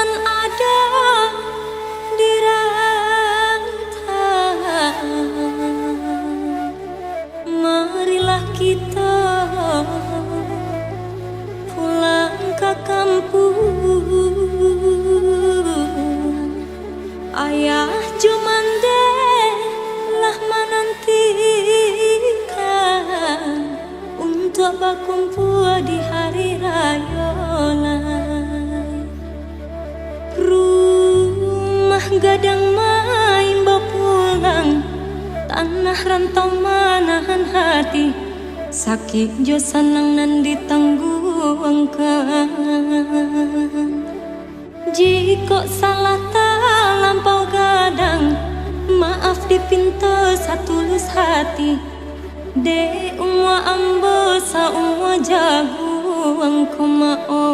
nan ada di rantau. Marilah kita pulang ke kampung. Ayah Jumande lah menantikan untuk berkumpul di hari raya lai. Rumah gadang main pulang, tanah rantau manahan hati, sakit jo sanang nan ditangguhkan. Jika salah tak lampau gadang, maaf dipinta satulus hati. De umwa ambo sa umwa jagung komao.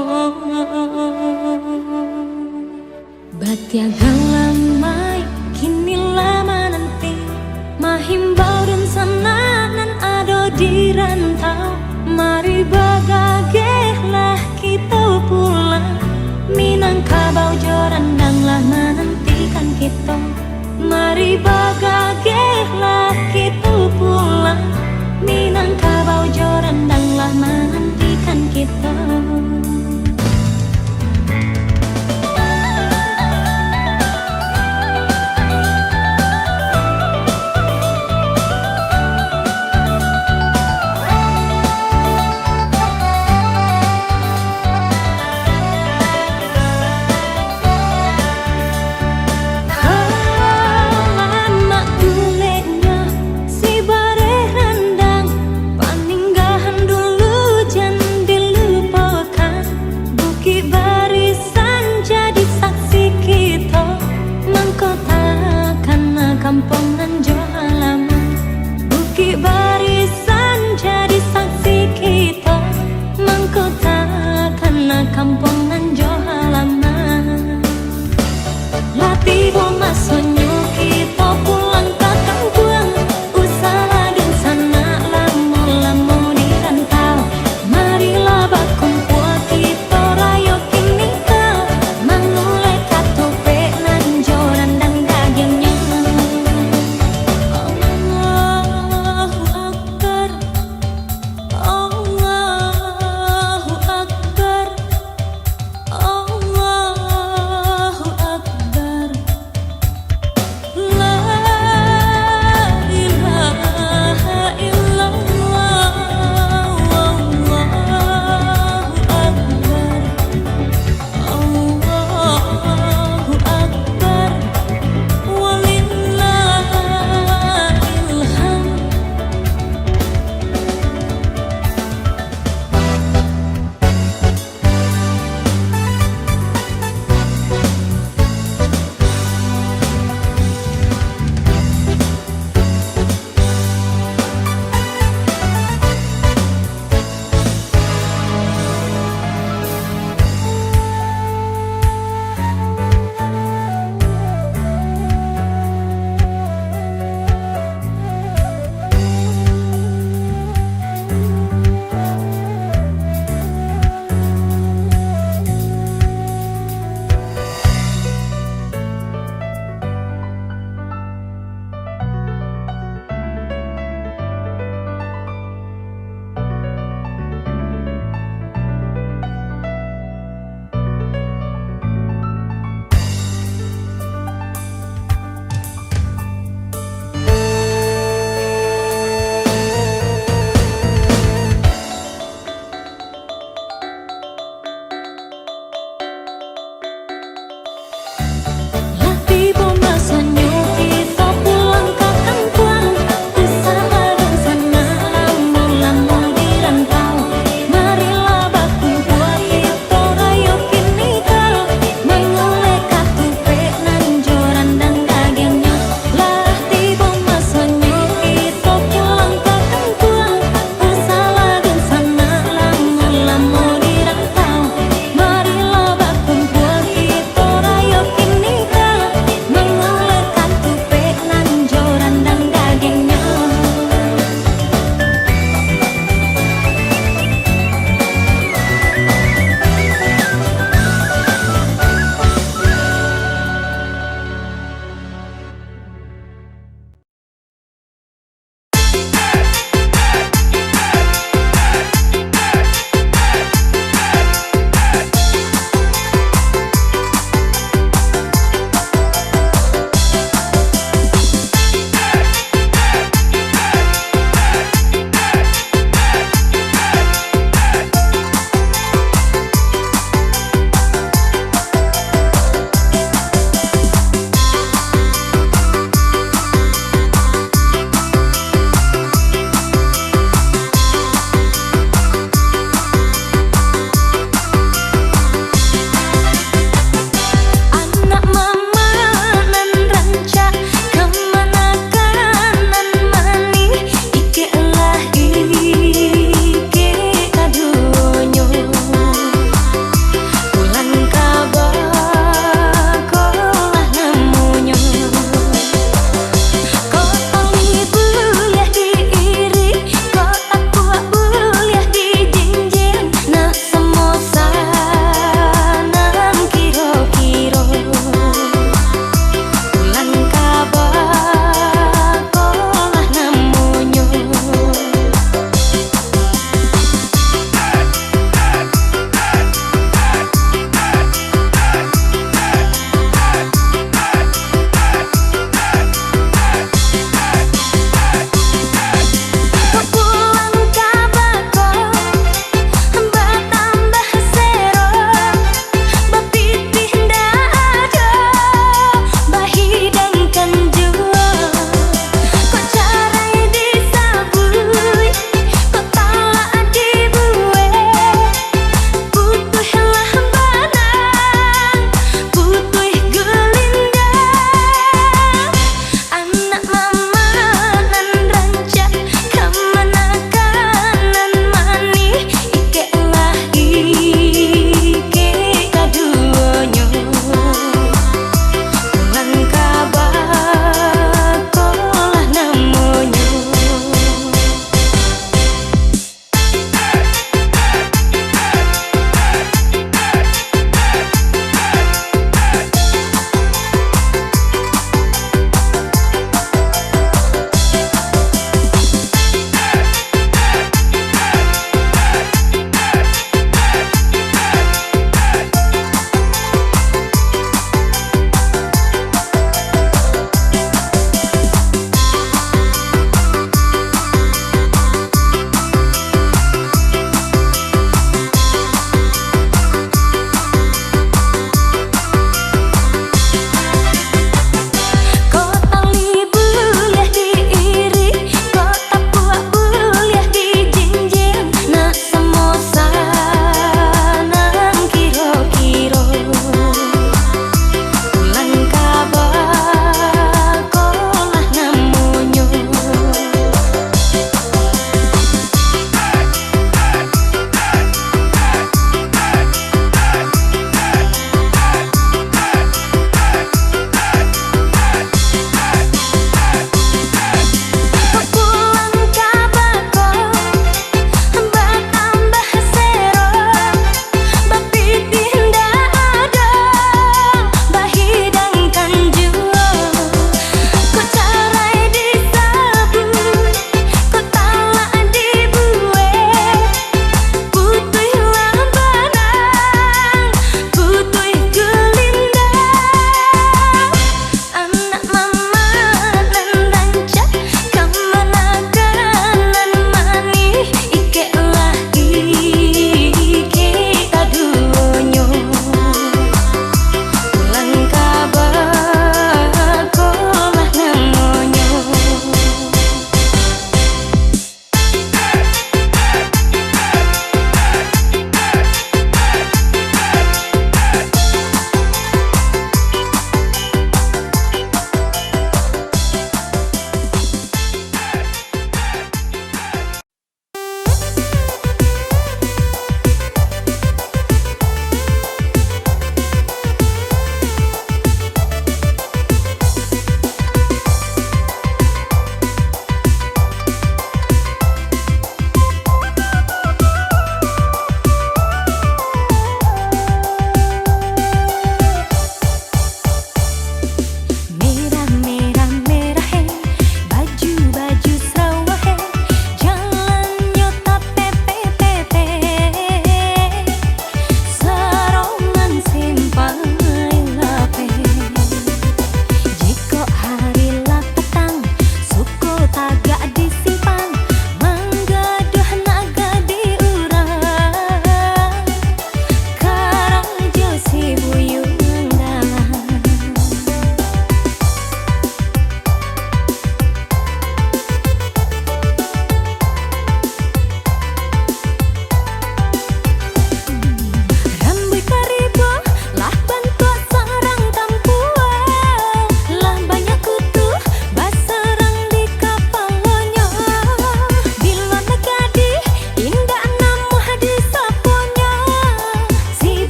Batiaga lamai kini lama nanti, mahimbau dan sananan ado di rantau. Mari bagagehlah kita pulang, Minangkabau joran lah menantikan kita. Mari bagagehlah kita pulang, Minangkabau joran lah menantikan kita.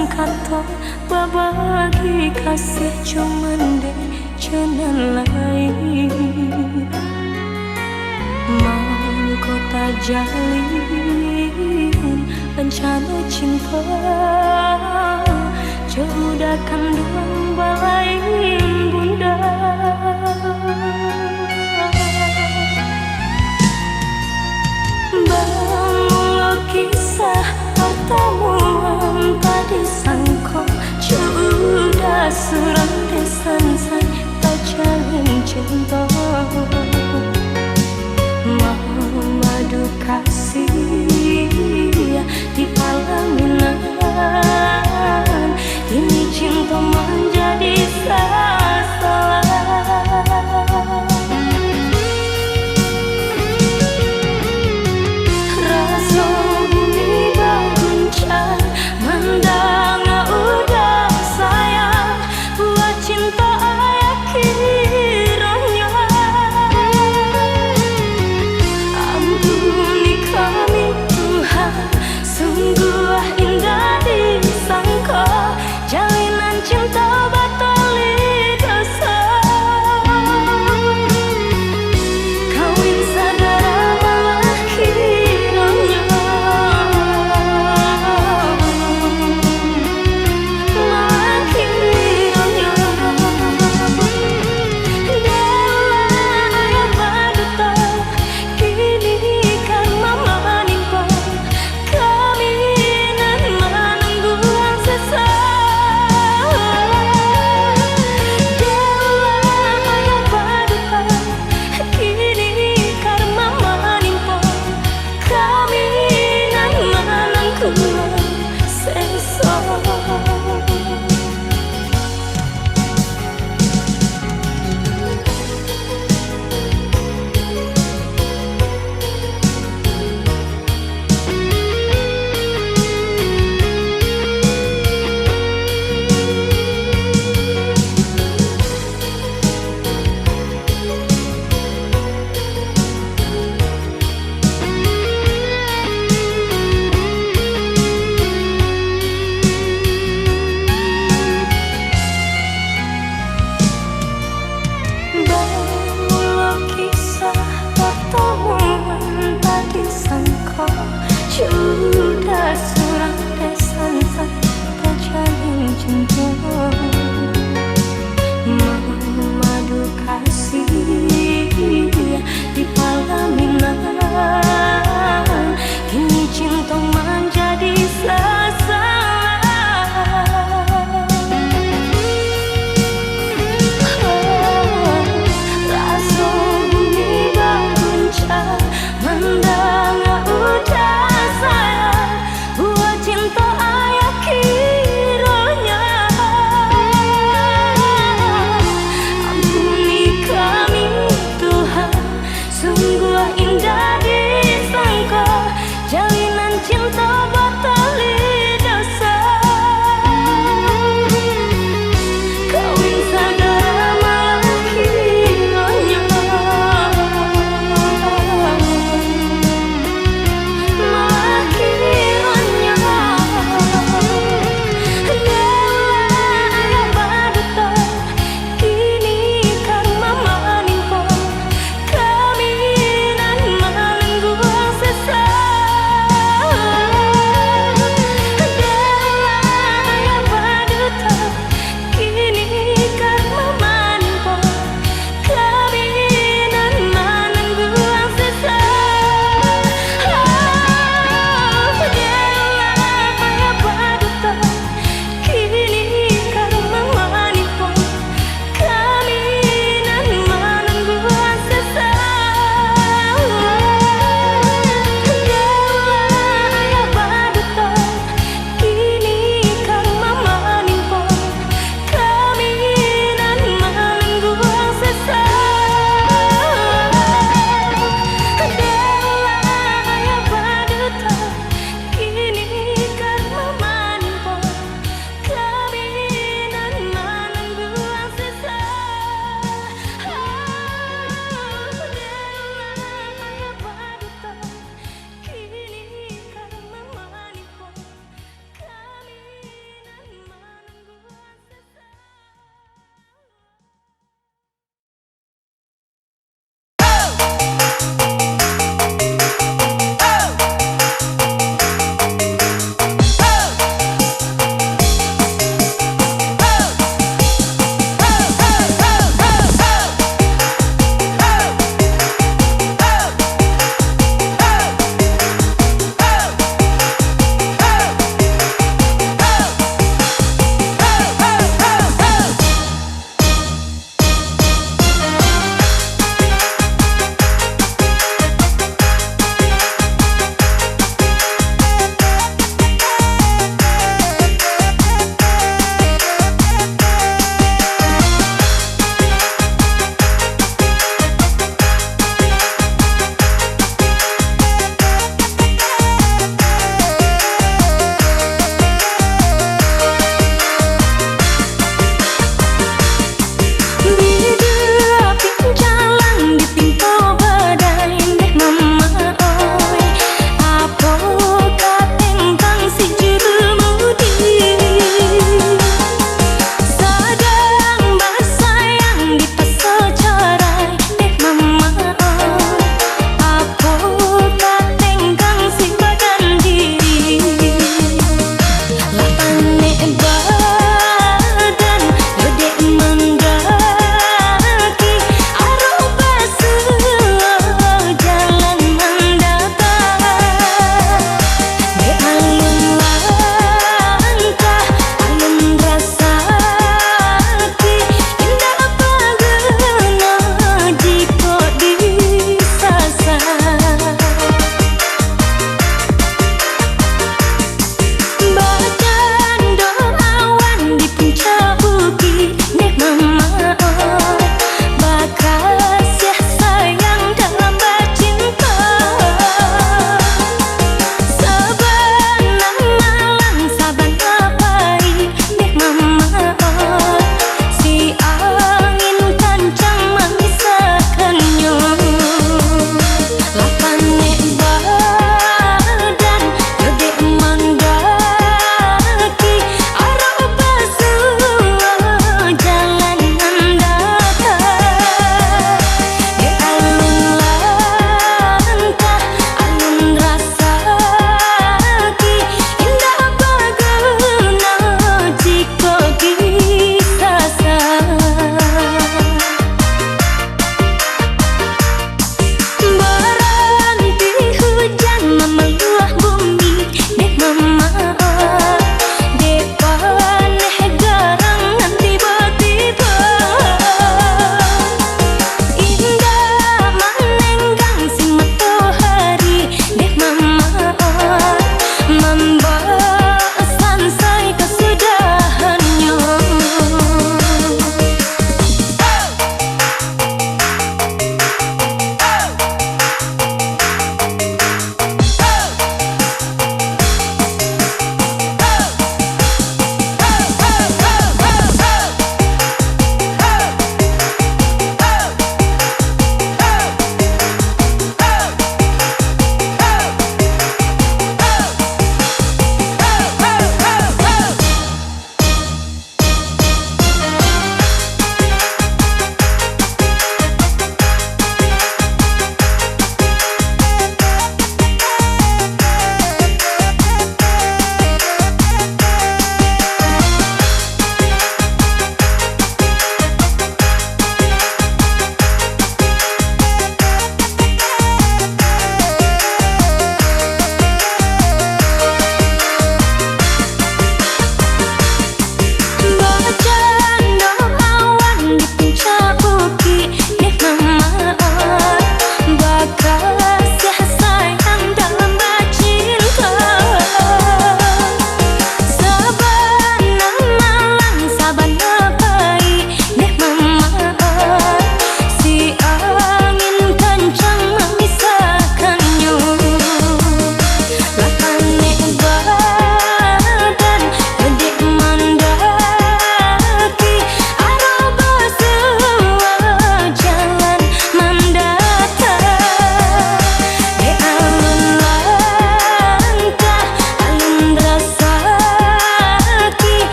sangkato babagi kasih cuman deh jalan lain mau kota jalin rencana cinta jauhkan doang balai bunda. Bangun kisah pertemuan tadi sangko sudah surang desan say tak jalin cinta madu kasih di pelaminan ini cinta menjadi salah. Rasa bumi berguncang mendang udah sayang buat cinta ayah kiranya ampuni kami Tuhan sungguh indah disangka jalinan cinta batali dosa kawin saudara malah kiranya Dela ayah baduta kini kan mama menimpa kami nan menunggu sesa. Dela ayah baduta kini kan mama menimpa kami nan menunggu sesa. Bangun kisah pertemuan tadi sangka sudah surang desan say tak jalin cinta madu kasih di pelaminan kini cinta menjadi salah. Rasa bumi berguncang mendang udah sayang buat cinta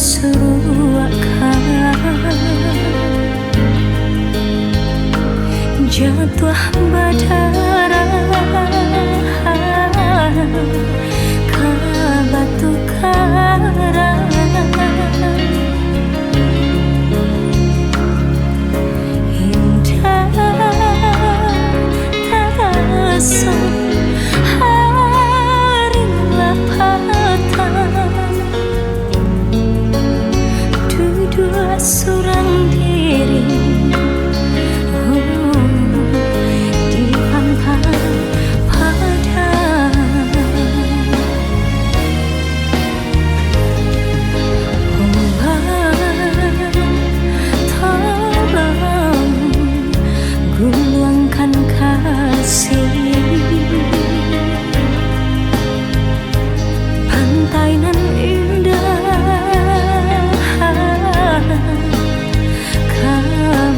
suruhkan jatuh badara ke batu karang indah terasa hari lapatan dua seorang diri di antara padang tolong gulungkan kasih pantai nan indah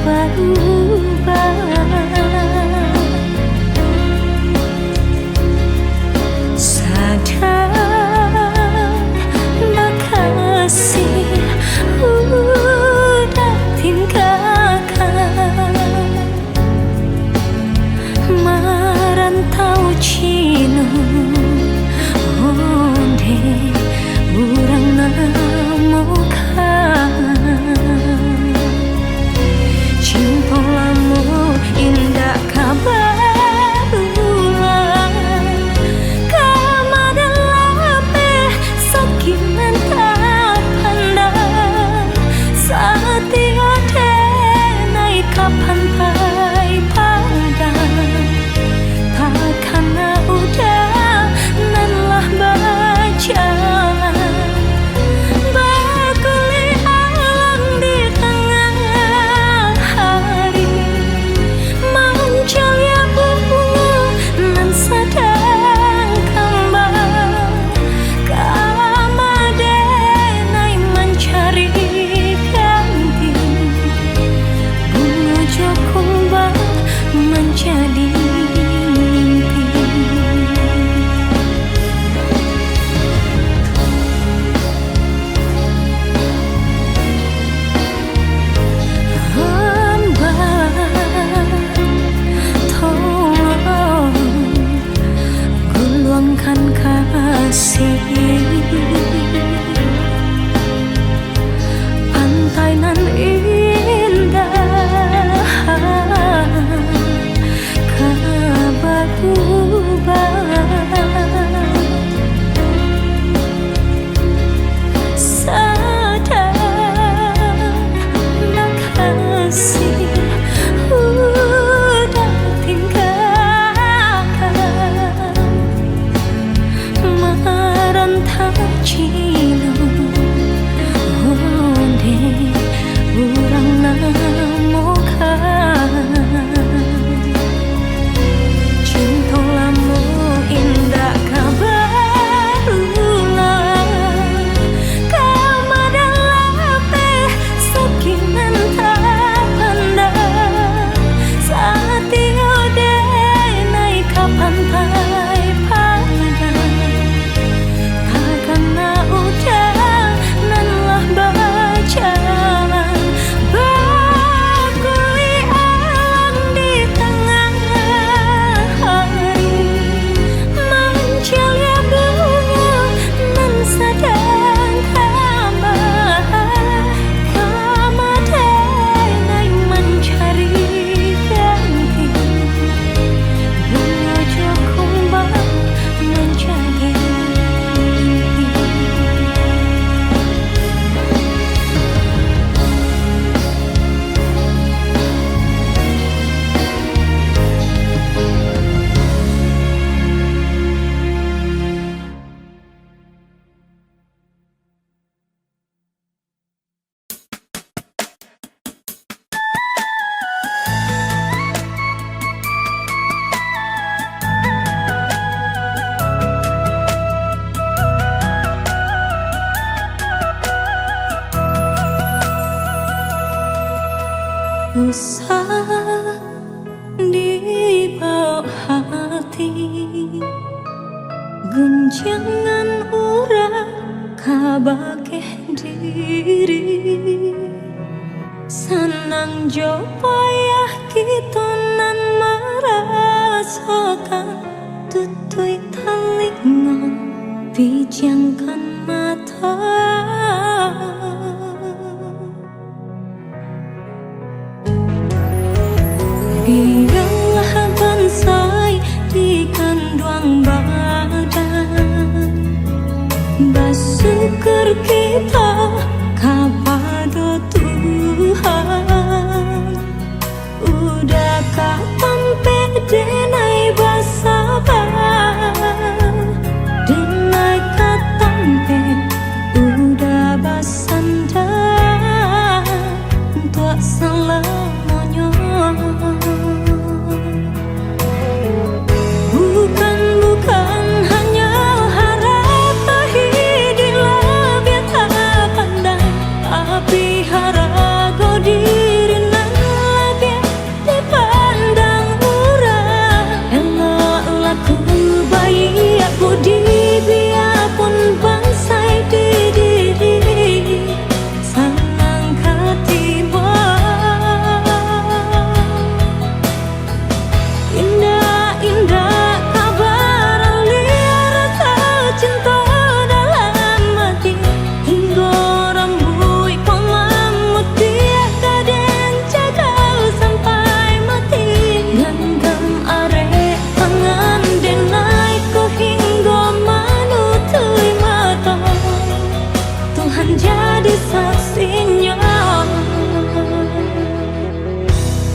kabarubah sadar makasih udah tinggalkan merantau Cino onde urang namukan cinta lamu indah kabar ulang kamadan lape sakinan tak pandang saat tiada naik ke pantai padang takkan udah nanlah berjalan berkulit alam di tengah hari mencalia bunga nan sedang kembang kamadenai mencari ganti bunga jokumbang menjadi kasih pantai nan indah kabarubah sadar makasih udah tinggalkan merantau Cino onde urang namukan cinta lamu indah kabar ulang kamadan lape sakinan tak pandang saat tiada naik ke pantai padang karena udah nanlah berjalan berkulit alam di tengah hari mencalia bunga nan sedang kembang kamadenai mencari ganti bunga jokumbang menjadi usah dibawa hati gunjangan urang kabakeh diri Jo payah kita nan merasakan tutui telinga pejamkan mata. Biarlah bansai di kandang badan, bersyukur kita kepada Tuhan. Udah katampe denai basabar, denai katampe udah basandar untuk selamanya. Bukan hanya harap tahidilah biar tak pandang, tapi harap kau diri nan biar dipandang orang. Eloklah ku bayi aku di biarpun bangsai di diri sanang ketiba. Indah-indah kabar liar tercinta dalam hati, hingga rambut pamamut dia kadang jaga sampai mati. Genggam arek tangan denai ko hingga manutui mata, Tuhan jadi saksinya.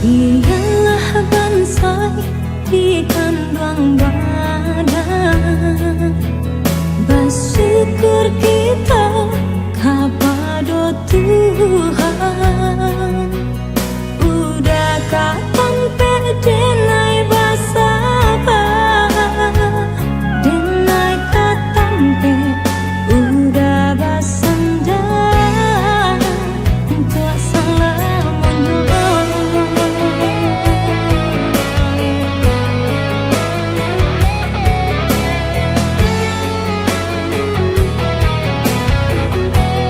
Ialah bansai di kandang badan, bersyukur kita kepada Tuhan. Udah katampe denai basabar, denai katampe udah basandar untuk selamanya.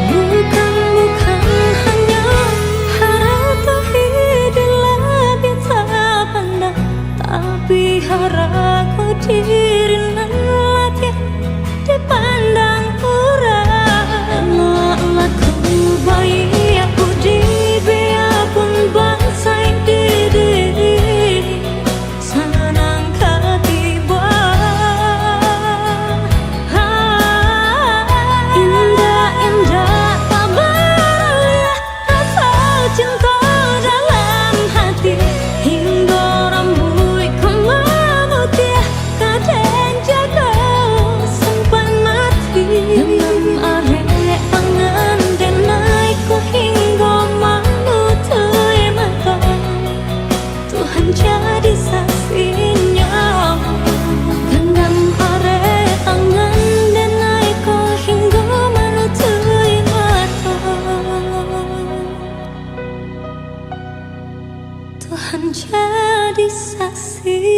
Bukan hanya harap tahidilah biar tak pandang, tapi harap kau diri nan latih dipandang orang. Eloklah ku bayi aku di biarpun bangsai di diri sanang ketiba. Indah-indah kabar liar rasa cinta dalam hati, hingga rambut kemamut dia kadang jaga sampai mati. Genggam arek tangan denai ko hingga manutui mata, Tuhan jadi saksinya. Genggam arek tangan denai ko hingga manutui mata, Tuhan jadi saksinya.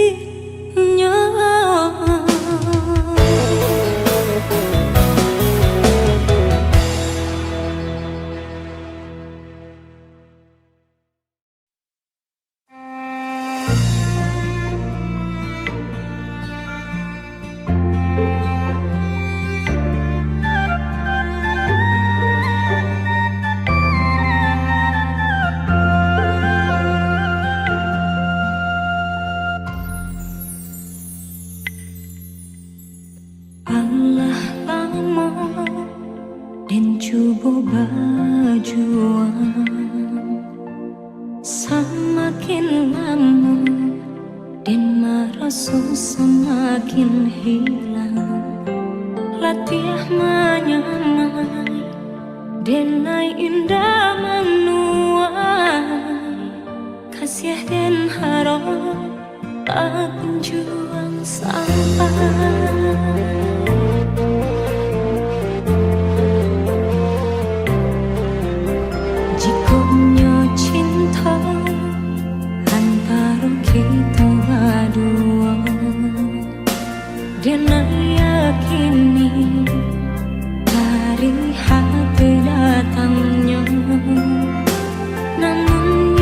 Allah lama dan cuba berjuang, semakin lama dan merasa semakin hilang. Latih menyamai denai indah menuai, kasih dan harap tak kunjung sampai. Jikonya cinta antara kita berdua, dan yakini dari hati datangnya, namun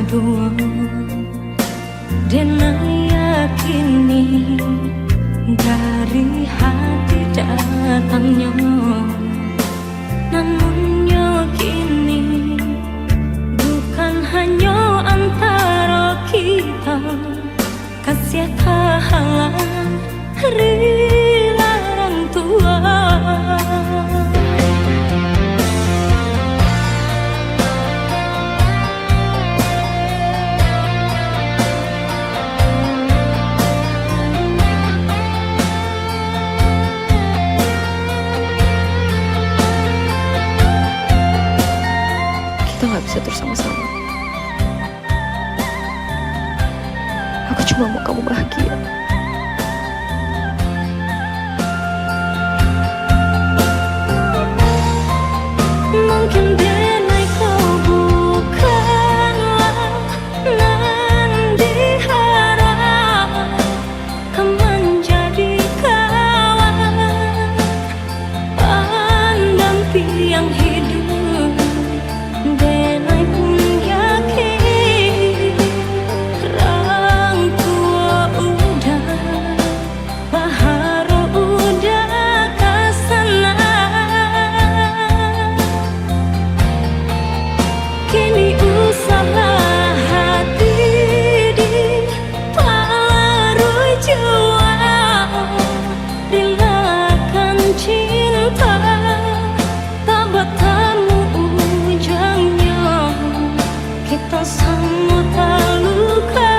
dua dan yakini dari hati datangnya, namun kini bukan hanya antara kita, kasih tahalan rilarang tua. Kita gak bisa terus sama-sama. Aku cuma mau kamu bahagia. Mungkin denai kau bukanlah nan diharap kau menjadi kawan pendamping hidup. Denai pun yakin orang tua udah baharo udah kasana. Kini usaha hati di paruh jua, relakan cinta tak bertemu ujungnya. Kita sama terluka,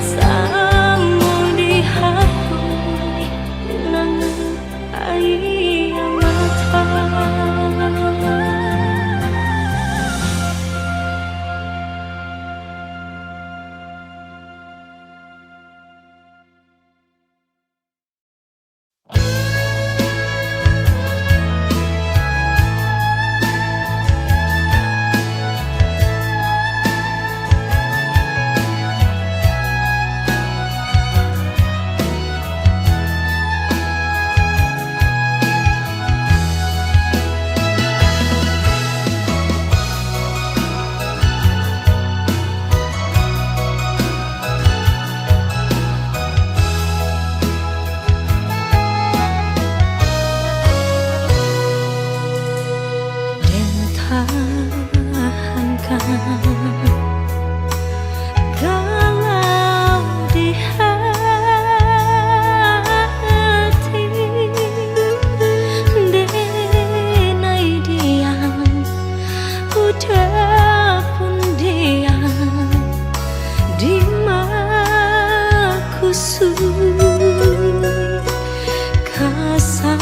sama dihapus dengan air mata. Kalau di hati denai diam, udah pun diam di makusud kasalasan.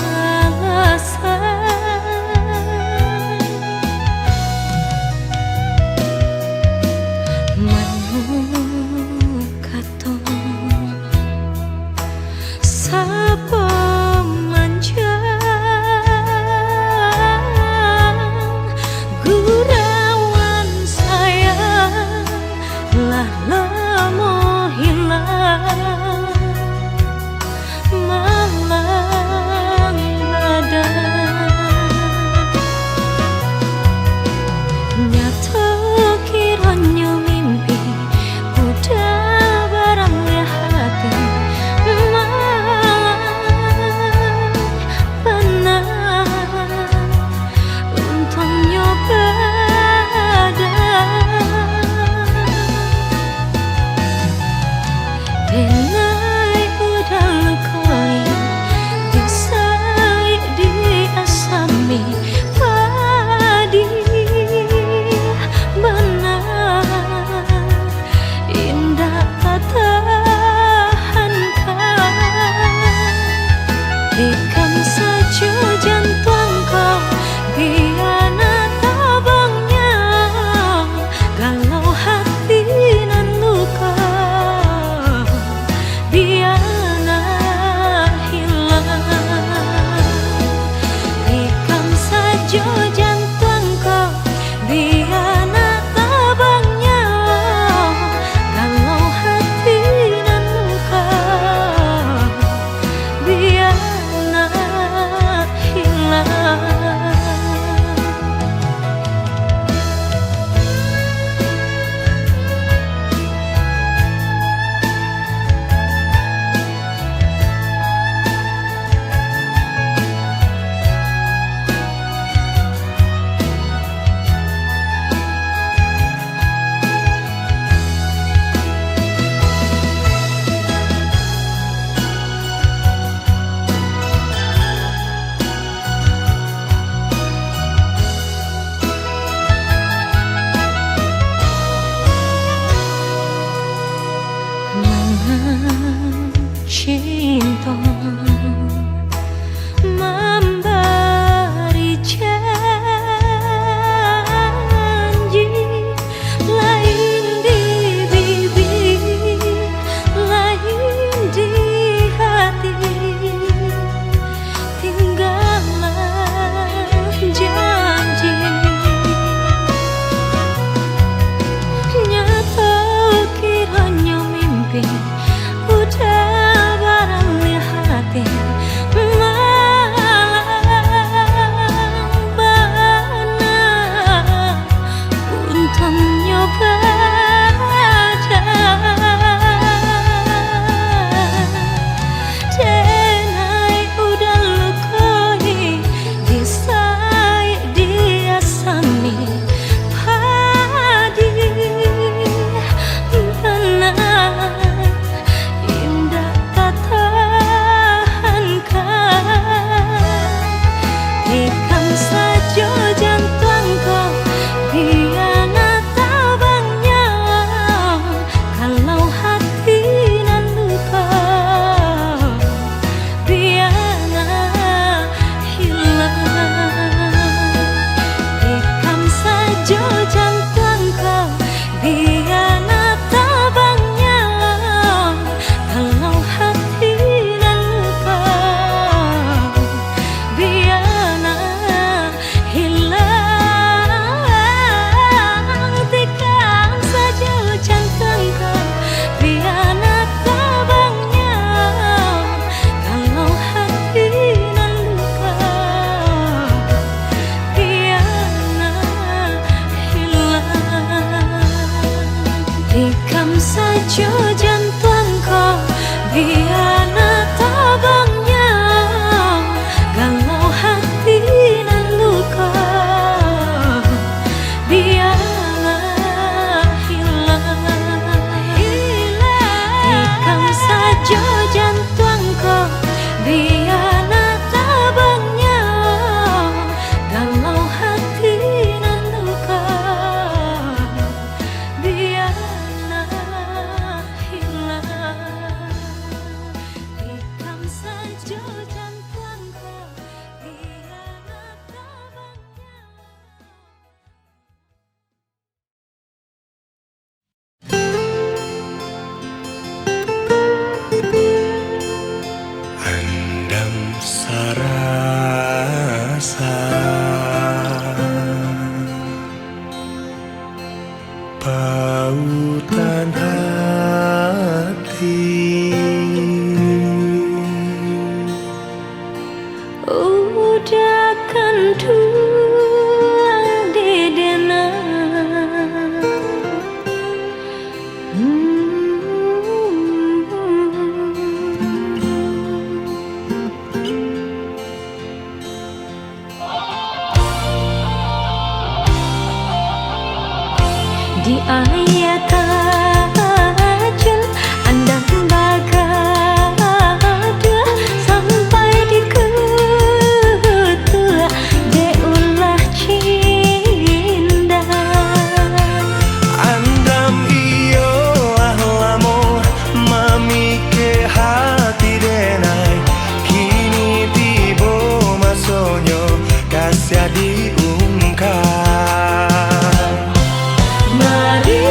Hikam saja jantungku biana tabangnya, galau hati nan luka biarlah hilang. Hikam saja jantungku biana tabangnya, galau hati nan luka biarlah hilang. Hikam saja jantungku biana tabangnya. Andam sarasa pautan hati, Udah kan tulang dedena. Di ayat ajal anda bagada sampai di ketua deulah cinda. andam iyo ahlamo mamike hati denai, kini tibo masonyo kasih diungkap. Mari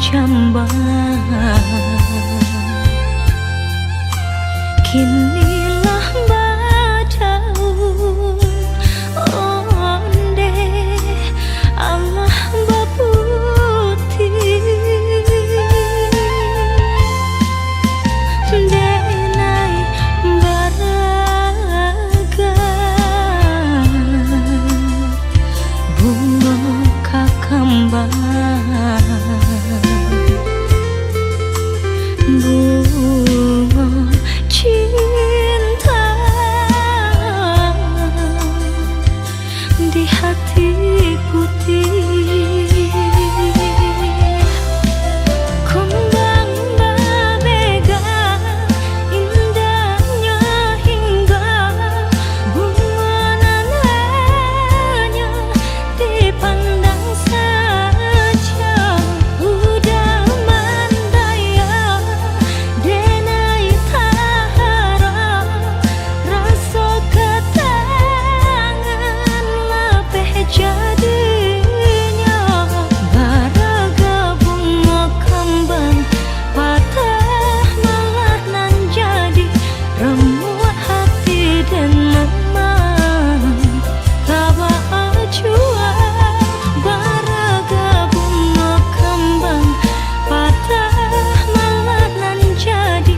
jambang. Kinilah badaun onde Allah baputi denai baraga bunga kakambang bunga cinta di hati putih. Kembang berbega indahnya hingga bunga nan hanya dipandang saja. Udah mandaya denai tahara rasa ketangan lapeh jadinya. Baraga bunga kembang patah malah nan jadi remuk hati dan memang kaba jua. Baraga bunga kembang patah malah nan jadi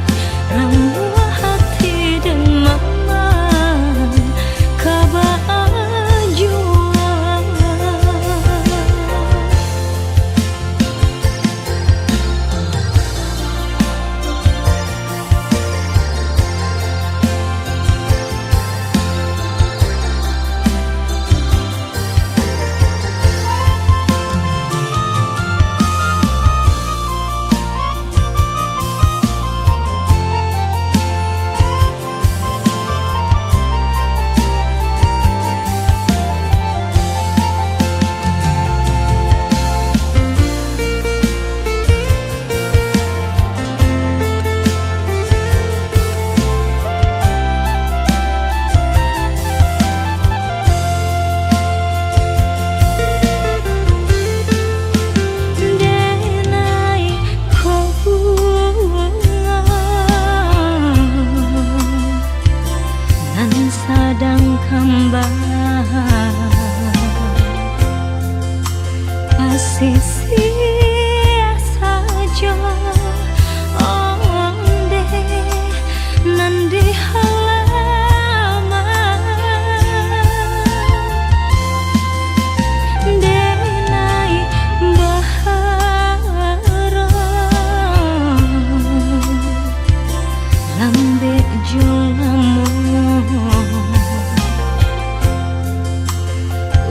remuk hati dan memang kaba jua. Denai ko bunga nan sadang kembang pasisi saja onde nan di halaman denai bahara lambe jolamu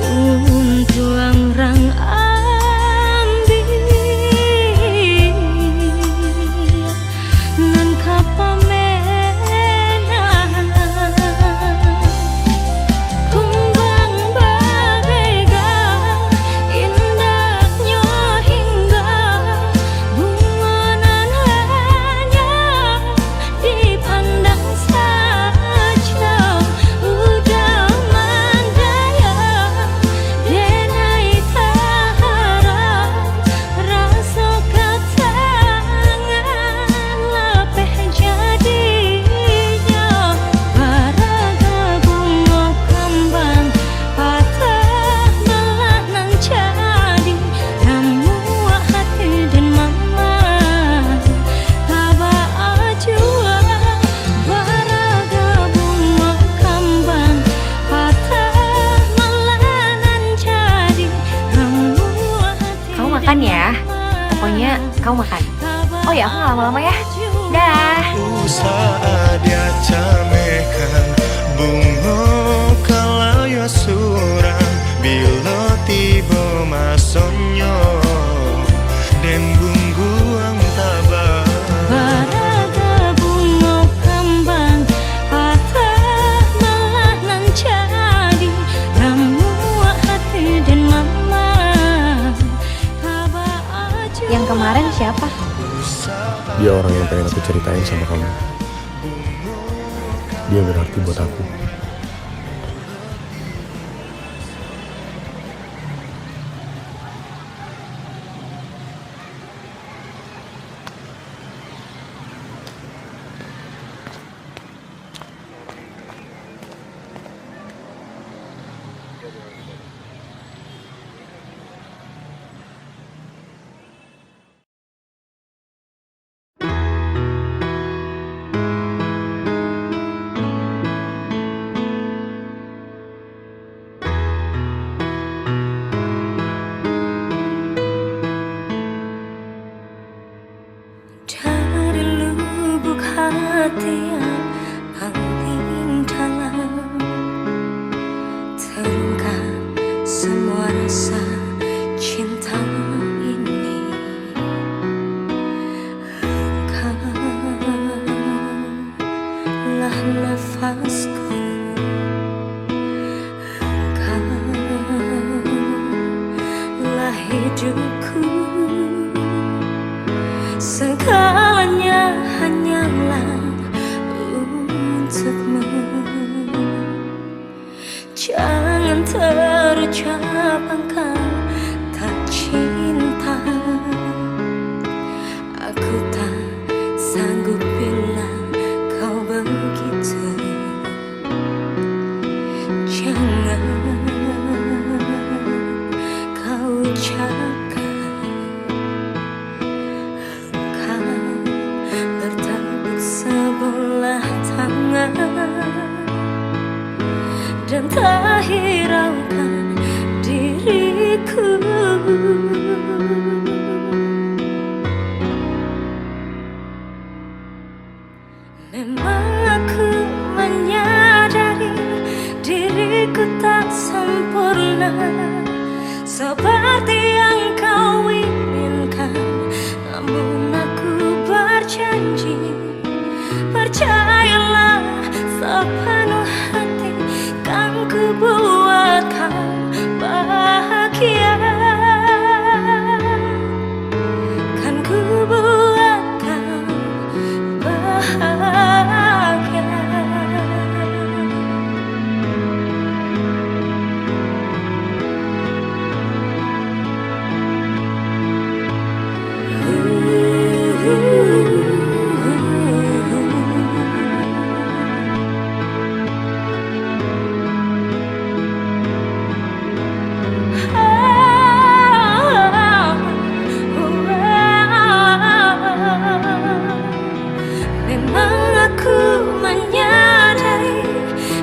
untuang rang ambil nan kapamena kumbang berbega indahnya hingga bunga nan hanya dipandang saja. Udah mandaya denai tahara rasa ketangan lapeh jadinya. Baraga bunga kembang patah malah nan jadi remuk hati dan memang kaba jua. Baraga bunga kembang patah malah nan jadi remuk hati. Kamu makan ya. Pokoknya kamu makan. Oh ya, aku nggak lama-lama ya. Dah. Usaha dia camekan bunga kalaya surang bila tiba masonyo dan bungguang tabah. Baraga bunga kembang patah malah nan jadi remuk hati dan memang kaba jua. Yang kemarin siapa? Dia orang yang pengen aku ceritain sama kamu. Dia berarti buat aku. rasa cinta ini. Engkaulah nafasku, engkaulah hidupku. Segalanya hanyalah untukmu. Jangan terucap engkau tak cinta. Aku tak sanggup bila kau begitu. Jangan kau ucapkan engkau bertepuk sebelah tangan dan tak hiraukan diriku. Memang aku menyadari diriku tak sempurna seperti yang kau inginkan, namun aku berjanji, percayalah sepenuh hati, kan ku buat kau bahagia, kan ku buat kau bahagia.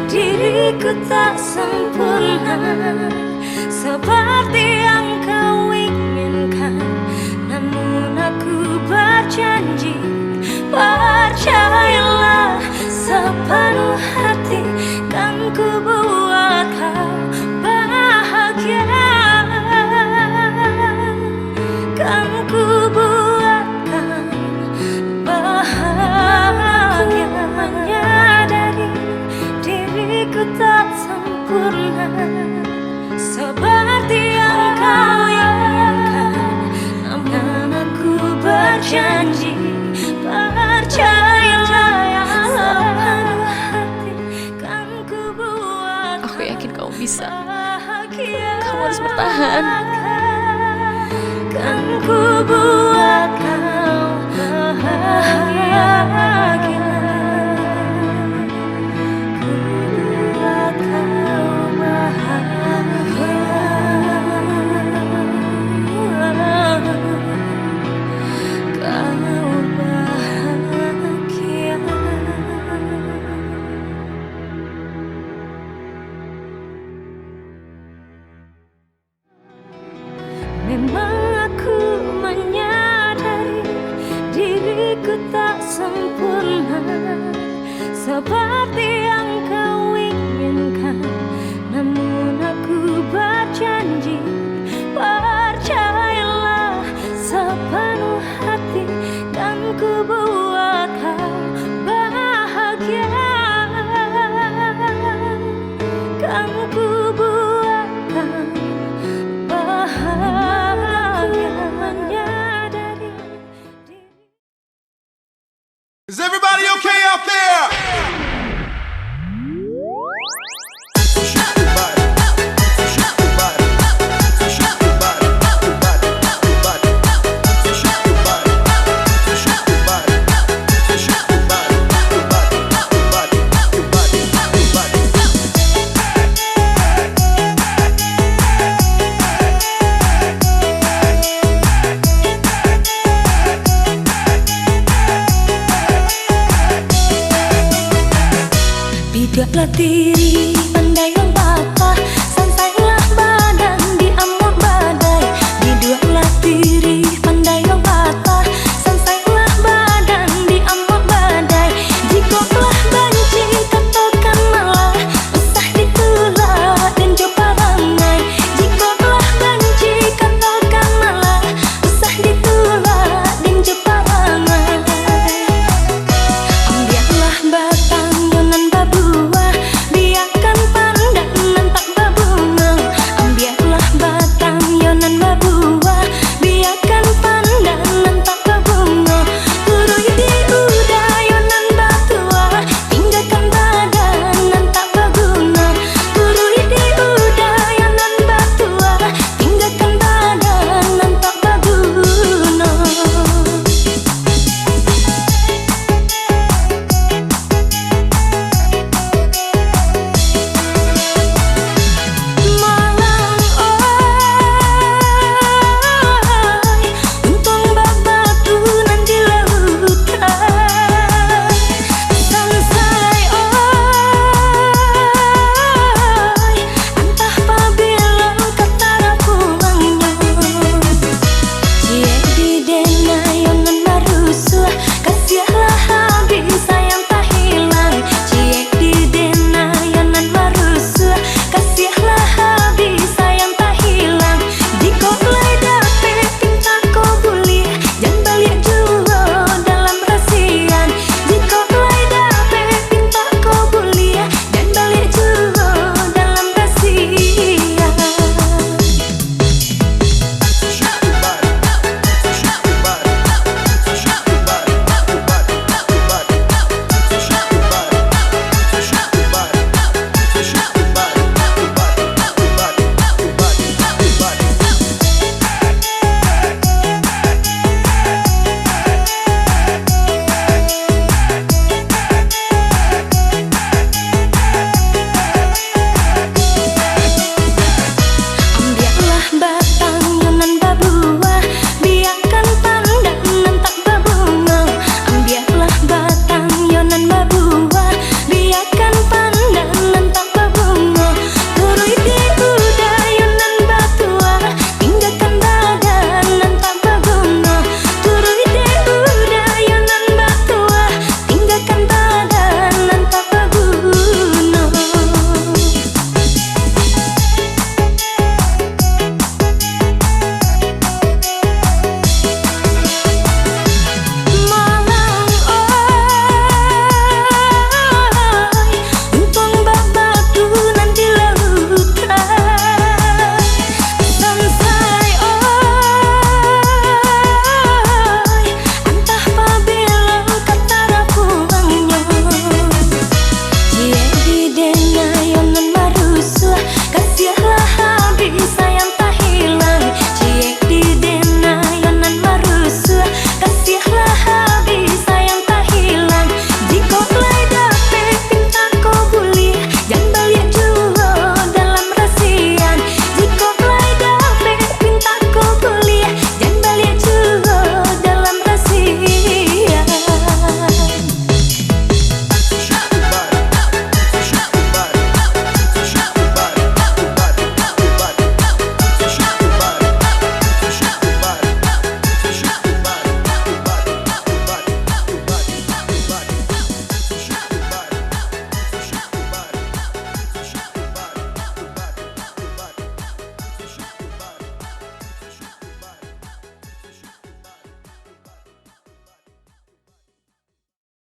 Diriku tak sempurna seperti yang kau inginkan, namun aku berjanji, percayalah sepenuh hati, kan ku buat kau bahagia, kan ku buat kau bahagia. Menyadari diriku tak sempurna seperti yang kau inginkan, namun aku berjanji, percayalah sepenuh hati, kan ku buat. Aku yakin kamu bisa. Bahagia. Kamu harus bertahan. Kan ku buat kau bahagia. Memang aku menyadari diriku tak sempurna seperti yang kau inginkan, namun aku berjanji, percayalah sepenuh hati, kan ku buat kau bahagia, kan ku buat kau bahagia. Is everybody okay out there? Biarlah